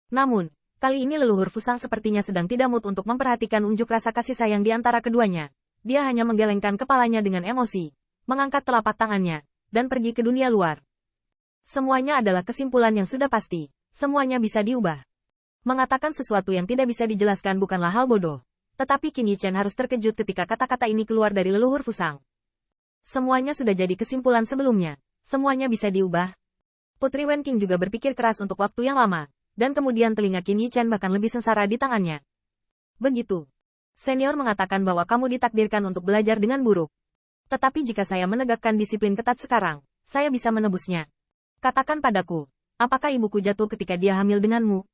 Namun, kali ini leluhur Fusang sepertinya sedang tidak mood untuk memperhatikan unjuk rasa kasih sayang di antara keduanya. Dia hanya menggelengkan kepalanya dengan emosi, mengangkat telapak tangannya, dan pergi ke dunia luar. Semuanya adalah kesimpulan yang sudah pasti. Semuanya bisa diubah. Mengatakan sesuatu yang tidak bisa dijelaskan bukanlah hal bodoh. Tetapi Qin Yichen harus terkejut ketika kata-kata ini keluar dari leluhur Fusang. Semuanya sudah jadi kesimpulan sebelumnya. Semuanya bisa diubah. Putri Wenqing juga berpikir keras untuk waktu yang lama. Dan kemudian telinga Qin Yichen bahkan lebih sengsara di tangannya. Begitu. Senior mengatakan bahwa kamu ditakdirkan untuk belajar dengan buruk. Tetapi jika saya menegakkan disiplin ketat sekarang, saya bisa menebusnya. Katakan padaku, apakah ibuku jatuh ketika dia hamil denganmu?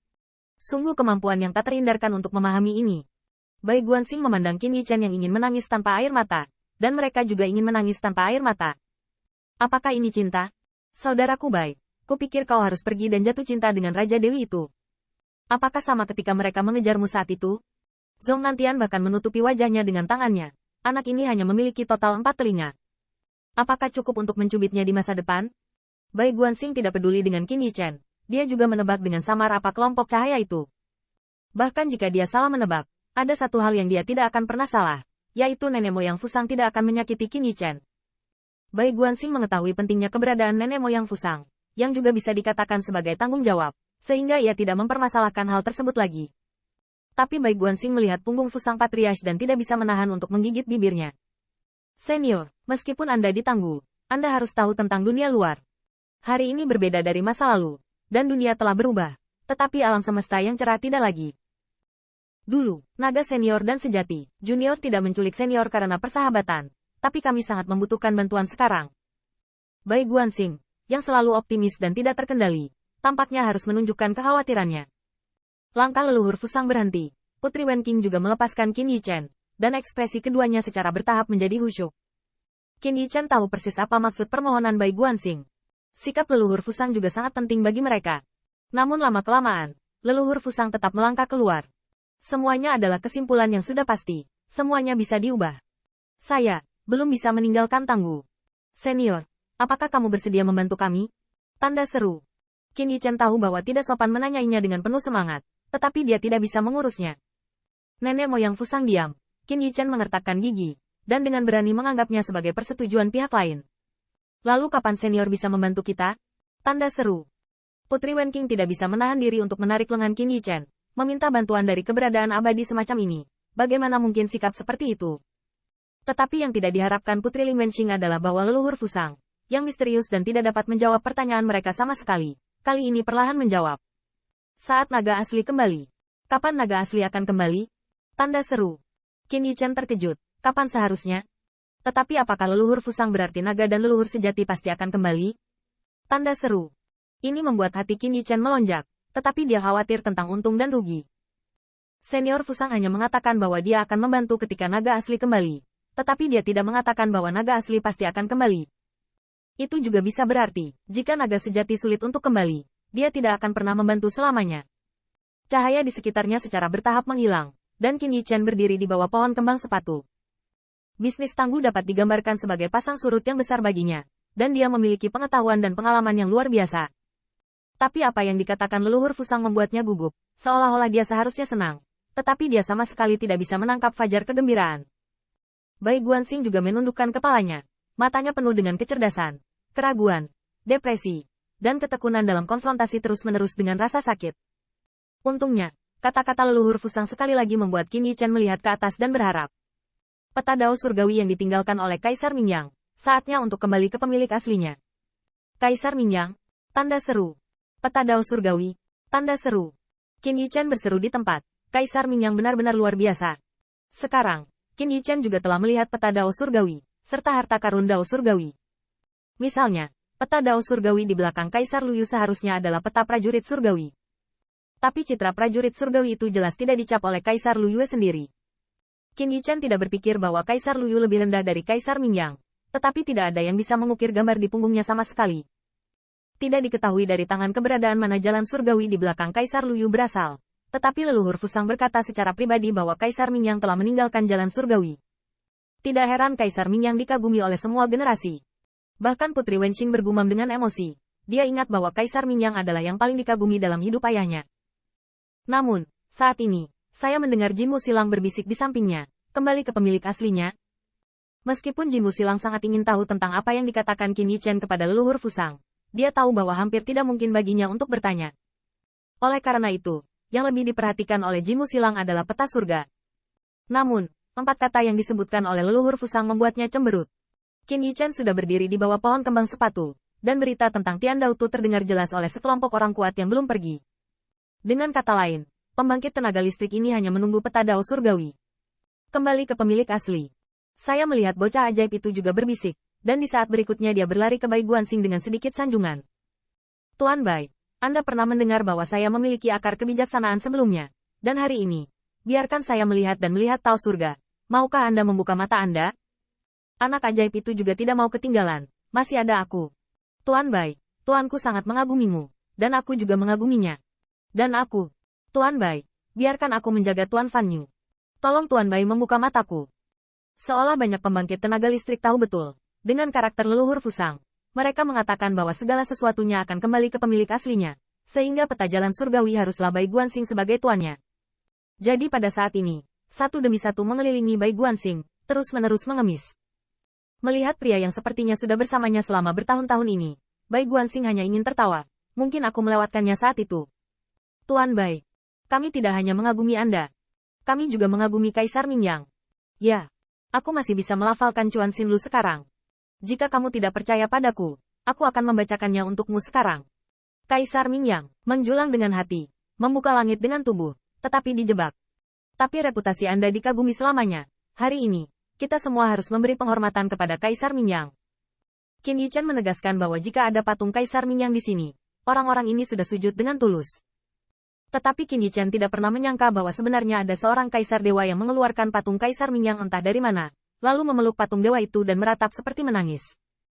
Sungguh kemampuan yang tak terhindarkan untuk memahami ini. Bai Guanxing memandang Qin Yichen yang ingin menangis tanpa air mata, dan mereka juga ingin menangis tanpa air mata. Apakah ini cinta? Saudaraku Bai, kupikir kau harus pergi dan jatuh cinta dengan Raja Dewi itu. Apakah sama ketika mereka mengejarmu saat itu? Zhong Nantian bahkan menutupi wajahnya dengan tangannya. Anak ini hanya memiliki total 4 telinga. Apakah cukup untuk mencubitnya di masa depan? Bai Guanxing tidak peduli dengan Qin Yichen. Dia juga menebak dengan samar apa kelompok cahaya itu. Bahkan jika dia salah menebak, ada satu hal yang dia tidak akan pernah salah, yaitu nenek moyang Fusang tidak akan menyakiti Qin Yichen. Bai Guanxing mengetahui pentingnya keberadaan nenek moyang Fusang, yang juga bisa dikatakan sebagai tanggung jawab, sehingga ia tidak mempermasalahkan hal tersebut lagi. Tapi Bai Guanxing melihat punggung Fusang Patriarch dan tidak bisa menahan untuk menggigit bibirnya. Senior, meskipun Anda ditangguh, Anda harus tahu tentang dunia luar. Hari ini berbeda dari masa lalu, dan dunia telah berubah, tetapi alam semesta yang cerah tidak lagi. Dulu, naga senior dan sejati, junior tidak menculik senior karena persahabatan, tapi kami sangat membutuhkan bantuan sekarang. Bai Guanxing, yang selalu optimis dan tidak terkendali, tampaknya harus menunjukkan kekhawatirannya. Langkah leluhur Fusang berhenti, Putri Wenqing juga melepaskan Qin Yichen, dan ekspresi keduanya secara bertahap menjadi khusyuk. Qin Yichen tahu persis apa maksud permohonan Bai Guanxing. Sikap leluhur Fusang juga sangat penting bagi mereka. Namun lama-kelamaan, leluhur Fusang tetap melangkah keluar. Semuanya adalah kesimpulan yang sudah pasti. Semuanya bisa diubah. Saya belum bisa meninggalkan tangguh. Senior, apakah kamu bersedia membantu kami? Tanda seru. Qin Yichen tahu bahwa tidak sopan menanyainya dengan penuh semangat, tetapi dia tidak bisa mengurusnya. Nenek moyang Fusang diam. Qin Yichen mengertakkan gigi, dan dengan berani menganggapnya sebagai persetujuan pihak lain. Lalu kapan senior bisa membantu kita? Tanda seru. Putri Wenqing tidak bisa menahan diri untuk menarik lengan Qin Yichen, meminta bantuan dari keberadaan abadi semacam ini. Bagaimana mungkin sikap seperti itu? Tetapi yang tidak diharapkan Putri Ling Wenqing adalah bahwa leluhur Fusang, yang misterius dan tidak dapat menjawab pertanyaan mereka sama sekali, kali ini perlahan menjawab. Saat naga asli kembali. Kapan naga asli akan kembali? Tanda seru. Qin Yichen terkejut. Kapan seharusnya? Tetapi apakah leluhur Fusang berarti naga dan leluhur sejati pasti akan kembali? Tanda seru. Ini membuat hati Qin Yichen melonjak, tetapi dia khawatir tentang untung dan rugi. Senior Fusang hanya mengatakan bahwa dia akan membantu ketika naga asli kembali, tetapi dia tidak mengatakan bahwa naga asli pasti akan kembali. Itu juga bisa berarti, jika naga sejati sulit untuk kembali, dia tidak akan pernah membantu selamanya. Cahaya di sekitarnya secara bertahap menghilang, dan Qin Yichen berdiri di bawah pohon kembang sepatu. Bisnis tangguh dapat digambarkan sebagai pasang surut yang besar baginya, dan dia memiliki pengetahuan dan pengalaman yang luar biasa. Tapi apa yang dikatakan leluhur Fusang membuatnya gugup, seolah-olah dia seharusnya senang, tetapi dia sama sekali tidak bisa menangkap fajar kegembiraan. Bai Guanxing juga menundukkan kepalanya, matanya penuh dengan kecerdasan, keraguan, depresi, dan ketekunan dalam konfrontasi terus-menerus dengan rasa sakit. Untungnya, kata-kata leluhur Fusang sekali lagi membuat Qin Yichen melihat ke atas dan berharap. Peta dao surgawi yang ditinggalkan oleh Kaisar Mingyang, saatnya untuk kembali ke pemilik aslinya. Kaisar Mingyang, tanda seru. Peta dao surgawi, tanda seru. Qin Yichen berseru di tempat. Kaisar Mingyang benar-benar luar biasa. Sekarang, Qin Yichen juga telah melihat peta dao surgawi, serta harta karun dao surgawi. Misalnya, peta dao surgawi di belakang Kaisar Luyu seharusnya adalah peta prajurit surgawi. Tapi citra prajurit surgawi itu jelas tidak dicap oleh Kaisar Luyu sendiri. Qin Yichen tidak berpikir bahwa Kaisar Luyu lebih rendah dari Kaisar Mingyang, tetapi tidak ada yang bisa mengukir gambar di punggungnya sama sekali. Tidak diketahui dari tangan keberadaan mana jalan surgawi di belakang Kaisar Luyu berasal. Tetapi leluhur Fusang berkata secara pribadi bahwa Kaisar Mingyang telah meninggalkan jalan surgawi. Tidak heran Kaisar Mingyang dikagumi oleh semua generasi. Bahkan Putri Wenqing bergumam dengan emosi. Dia ingat bahwa Kaisar Mingyang adalah yang paling dikagumi dalam hidup ayahnya. Namun, saat ini, saya mendengar Jinmu Silang berbisik di sampingnya. Kembali ke pemilik aslinya. Meskipun Jinmu Silang sangat ingin tahu tentang apa yang dikatakan Qin Yichen kepada leluhur Fusang, dia tahu bahwa hampir tidak mungkin baginya untuk bertanya. Oleh karena itu, yang lebih diperhatikan oleh Jinmu Silang adalah peta surga. Namun, 4 kata yang disebutkan oleh leluhur Fusang membuatnya cemberut. Qin Yichen sudah berdiri di bawah pohon kembang sepatu, dan berita tentang Tian Dautu terdengar jelas oleh sekelompok orang kuat yang belum pergi. Dengan kata lain, pembangkit tenaga listrik ini hanya menunggu peta dao surgawi. Kembali ke pemilik asli. Saya melihat bocah ajaib itu juga berbisik, dan di saat berikutnya dia berlari ke Bai Guanxing dengan sedikit sanjungan. Tuan Bai, Anda pernah mendengar bahwa saya memiliki akar kebijaksanaan sebelumnya, dan hari ini, biarkan saya melihat dan melihat Tao surga. Maukah Anda membuka mata Anda? Anak ajaib itu juga tidak mau ketinggalan. Masih ada aku. Tuan Bai, tuanku sangat mengagumimu, dan aku juga mengaguminya. Dan aku, Tuan Bai, biarkan aku menjaga Tuan Fan Yu. Tolong Tuan Bai membuka mataku. Seolah banyak pembangkit tenaga listrik tahu betul, dengan karakter leluhur Fusang, mereka mengatakan bahwa segala sesuatunya akan kembali ke pemilik aslinya, sehingga peta jalan surgawi haruslah Bai Guanxing sebagai tuannya. Jadi pada saat ini, satu demi satu mengelilingi Bai Guanxing, terus-menerus mengemis. Melihat pria yang sepertinya sudah bersamanya selama bertahun-tahun ini, Bai Guanxing hanya ingin tertawa. Mungkin aku melewatkannya saat itu. Tuan Bai, kami tidak hanya mengagumi Anda. Kami juga mengagumi Kaisar Mingyang. Ya, aku masih bisa melafalkan Cuan Xinlu sekarang. Jika kamu tidak percaya padaku, aku akan membacakannya untukmu sekarang. Kaisar Mingyang, menjulang dengan hati, membuka langit dengan tubuh, tetapi dijebak. Tapi reputasi Anda dikagumi selamanya. Hari ini, kita semua harus memberi penghormatan kepada Kaisar Mingyang. Qin Yichen menegaskan bahwa jika ada patung Kaisar Mingyang di sini, orang-orang ini sudah sujud dengan tulus. Tetapi Qin Yichen tidak pernah menyangka bahwa sebenarnya ada seorang kaisar dewa yang mengeluarkan patung Kaisar Mingyang entah dari mana, lalu memeluk patung dewa itu dan meratap seperti menangis.